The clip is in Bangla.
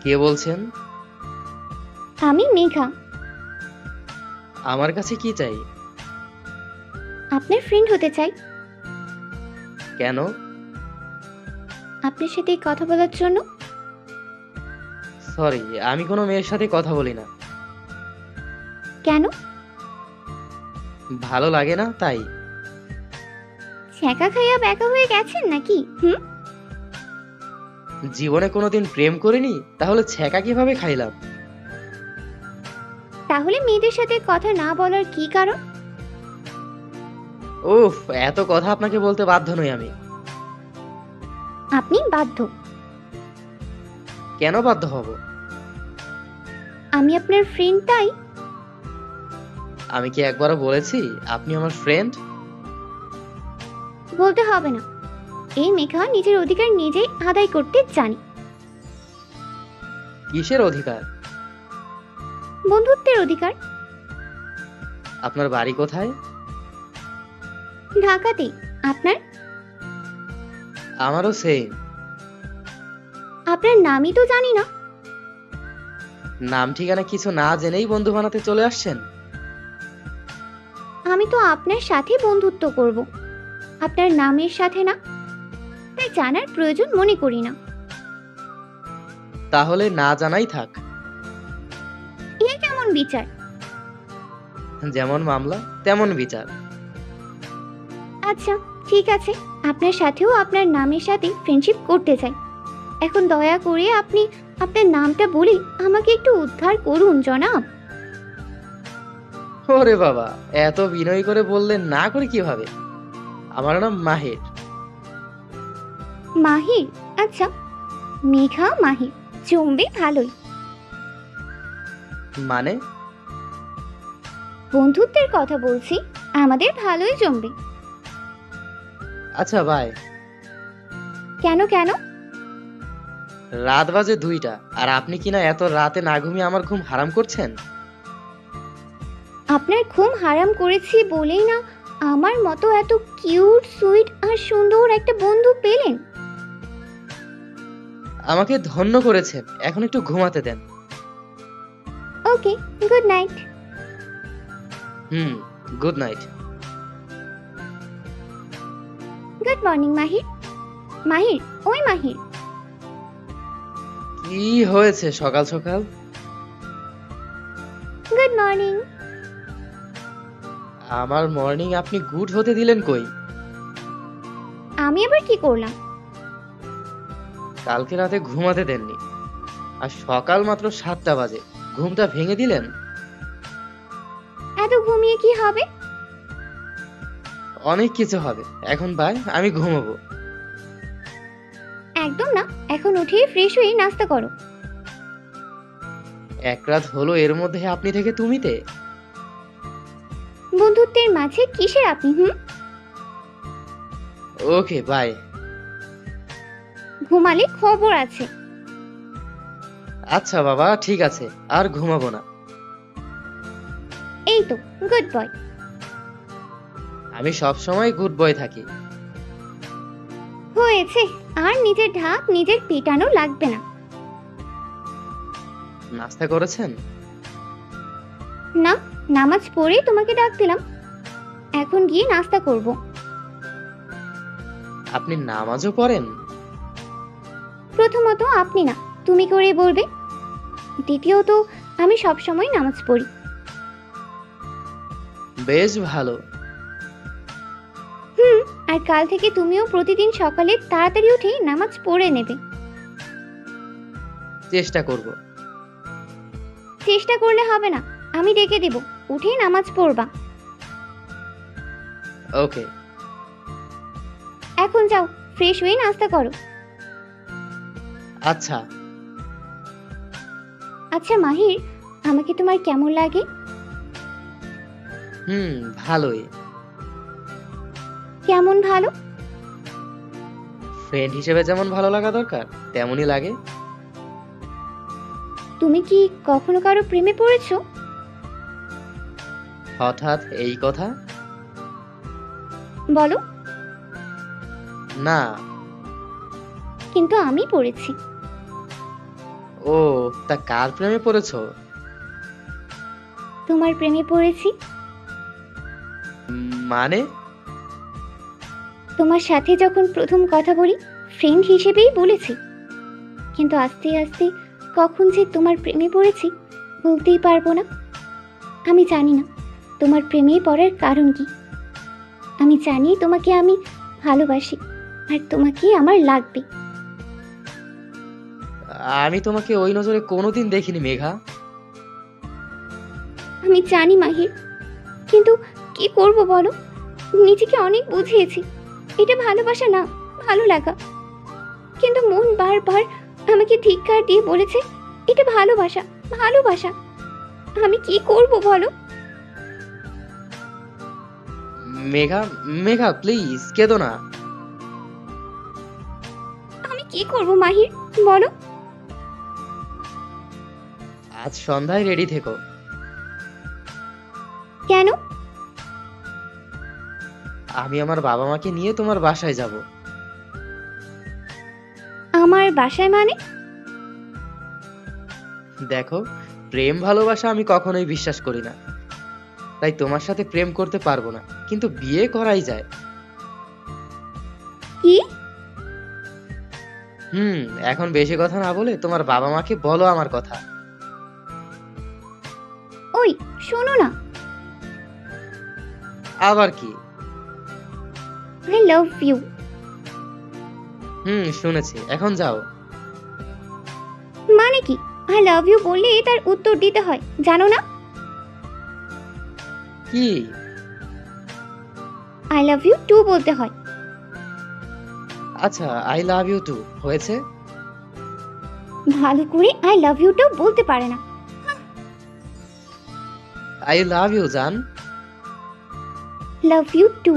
কে বলছেন? আমি মেঘা। আমার কাছে কি চাই? আপনার ফ্রেন্ড হতে চাই। কেন? আপনার সাথে কথা বলার জন্য। সরি, আমি কোনো মেয়ের সাথে কথা বলি না। কেন? ভালো লাগে না তাই। ছ্যাঁকা খাইয়া ব্যাকা হয়ে গেছেন নাকি? জীবনে কোনোদিন প্রেম করিনি, তাহলে ছ্যাঁকা কিভাবে খাইলাম? তাহলে মেয়েদের সাথে কথা না বলার কি কারণ? উফ, এত কথা আপনাকে বলতে বাধ্য নই আমি। আপনি বাধ্য। কেন বাধ্য হব? আমি আপনার ফ্রেন্ড তাই। আমি কি একবারও বলেছি আপনি আমার ফ্রেন্ড? বলতে হবে না। এই মেঘা নিজের অধিকার নিজেই আদায় করতে জানে। কিসের অধিকার? বন্ধুত্বের অধিকার। আপনার বাড়ি কোথায়? ঢাকাতে। আপনার? আমারও সেম। আপনার নামই তো জানি না। নাম ঠিকানা কিছু না জেনেই বন্ধু বানাতে চলে আসছেন? আমি তো আপনার সাথে বন্ধুত্ব করব, আপনার নামের সাথে না। তাই জানার প্রয়োজন মনে করি না। তাহলে না জানাই থাক। এ কেমন বিচার? যেমন মামলা তেমন বিচার। আচ্ছা, ঠিক আছে। আপনার সাথেও আপনার নামের সাথে ফ্রেন্ডশিপ করতে চাই। এখন দয়া করে আপনি আপনার নামটা বলে আমাকে একটু উদ্ধার করুন জনাব। ওরে বাবা, এত বিনয় করে বললেন না করে কিভাবে? আমার নাম মাহির। মাহির? আচ্ছা, মেঘা মাহির জমবে ভালোই। মানে? বন্ধুত্বের কথা বলছি, আমাদের ভালোই জমবে। আচ্ছা বাই। কেন কেন? রাত বাজে 2টা, আর আপনি কিনা এত রাতে না ঘুমিয়ে আমার ঘুম হারাম করছেন। আপনার ঘুম হারাম করেছি বলেই না আমার মতো এত কিউট সুইট আর সুন্দর একটা বন্ধু পেলেন। আমাকে ধন্য করেছেন, এখন একটু ঘুমাতে দেন। ওকে, গুড নাইট। হুম, গুড নাইট। গুড মর্নিং মাহির। মাহির, ওই মাহির। কি হয়েছে সকাল সকাল? Good morning. আমার মর্নিং আপনি গুড হতে দিলেন কই? আমি আবার কি করলাম? কালকে রাতে ঘুমাতে দেননি, আর সকাল মাত্র 7টা বাজে ঘুমটা ভেঙে দিলেন। এত ঘুমিয়ে কি হবে? অনেক কিছু হবে। এখন বাই, আমি ঘুমাবো। একদম না, এখন উঠে ফ্রেশ হয়ে নাস্তা করো। এক রাত হলো, এর মধ্যে আপনি থেকে তুমিতে। বন্ধুত্বের মাঝে কিসের আপনি? Okay bye. ঘুমালে খবর আছে। আচ্ছা বাবা, ঠিক আছে, আর ঘুমাবো না। এই তো, গুড বয়। আমি সব সময় গুড বয় থাকি। হয়েছে, আর নিজের ঢাক নিজের পেটানো লাগবে না। নাস্তা করেছেন? না, নামাজ পড়ে তোমাকে ডাক দিলাম। এখন গিয়ে নাস্তা করব। আপনি নামাজও পড়েন? প্রথমত আপনি না, তুমি করে বলবে। দ্বিতীয়ত আমি সব সময় নামাজ পড়ি। বেশ ভালো। আর কাল থেকে তুমিও প্রতিদিন সকালে তাড়াতাড়ি উঠে নামাজ পড়ে নেবে। চেষ্টা করব। চেষ্টা করলে হবে না, আমি ডেকে দেব, উঠে নামাজ পড়বা। ওকে। এখন যাও, ফ্রেশ হয়ে নাস্তা করো। আচ্ছা। আচ্ছা মাহির, আমাকে তোমার কেমন লাগে? ভালোই। কেমন ভালো? ফ্রেন্ড হিসেবে যেমন ভালো লাগা দরকার তেমনই লাগে। তুমি কি কখনো কারো প্রেমে পড়েছো? হঠাৎ এই কথা? বলো। না। কিন্তু আমি পড়েছি। ও, তা কার প্রেমে পড়েছো? তোমার প্রেমে পড়েছি। মানে? তোমার সাথে যখন প্রথম কথা বলি ফ্রেন্ড হিসেবেই বলেছি, কিন্তু আস্তে আস্তে কখন যে তোমার প্রেমে পড়েছি বলতেই পারবো না। আমি জানি না তোমার প্রেমে পড়ার কারণ কি। আমি জানি তোমাকে আমি ভালোবাসি আর তোমাকে আমার লাগবে। আমি তোমাকে ওই নজরে কোনোদিন দেখিনি মেঘা। আমি জানি মাহির, কিন্তু কি করব বলো? নিজেকে অনেক বুঝিয়েছি এটা ভালোবাসা না, ভালো লাগা, কিন্তু মন বারবার আমাকে ধিক্কার দিয়ে বলেছে এটা ভালোবাসা, ভালোবাসা। আমি কি করব বলো? মেঘা, মেঘা প্লিজ কেঁদো না। আমি কি করব মাহির বলো? আজ সন্ধ্যায় রেডি থেকো। কেন? আমি আমার বাবা মাকে নিয়ে তোমার বাসায় যাব। আমার বাসায় মানে? দেখো, প্রেম ভালোবাসা আমি কখনোই বিশ্বাস করি না, তাই তোমার সাথে প্রেম করতে পারবো না, কিন্তু বিয়ে করাই যায়। কি? এখন বেশি কথা না বলে তোমার বাবা মাকে বলো আমার কথা। ওই শোনো না, আবার কি? I love you. শুনেছি, এখন যাও। মানে কি? আই লাভ ইউ বললে তার উত্তর দিতে হয়, জানো না? কি? আই লাভ ইউ টু বলতে হয়। আচ্ছা, আই লাভ ইউ টু হয়েছে। ভালো করে আই লাভ ইউটাও বলতে পারে না। আই লাভ ইউ জান। Love you two.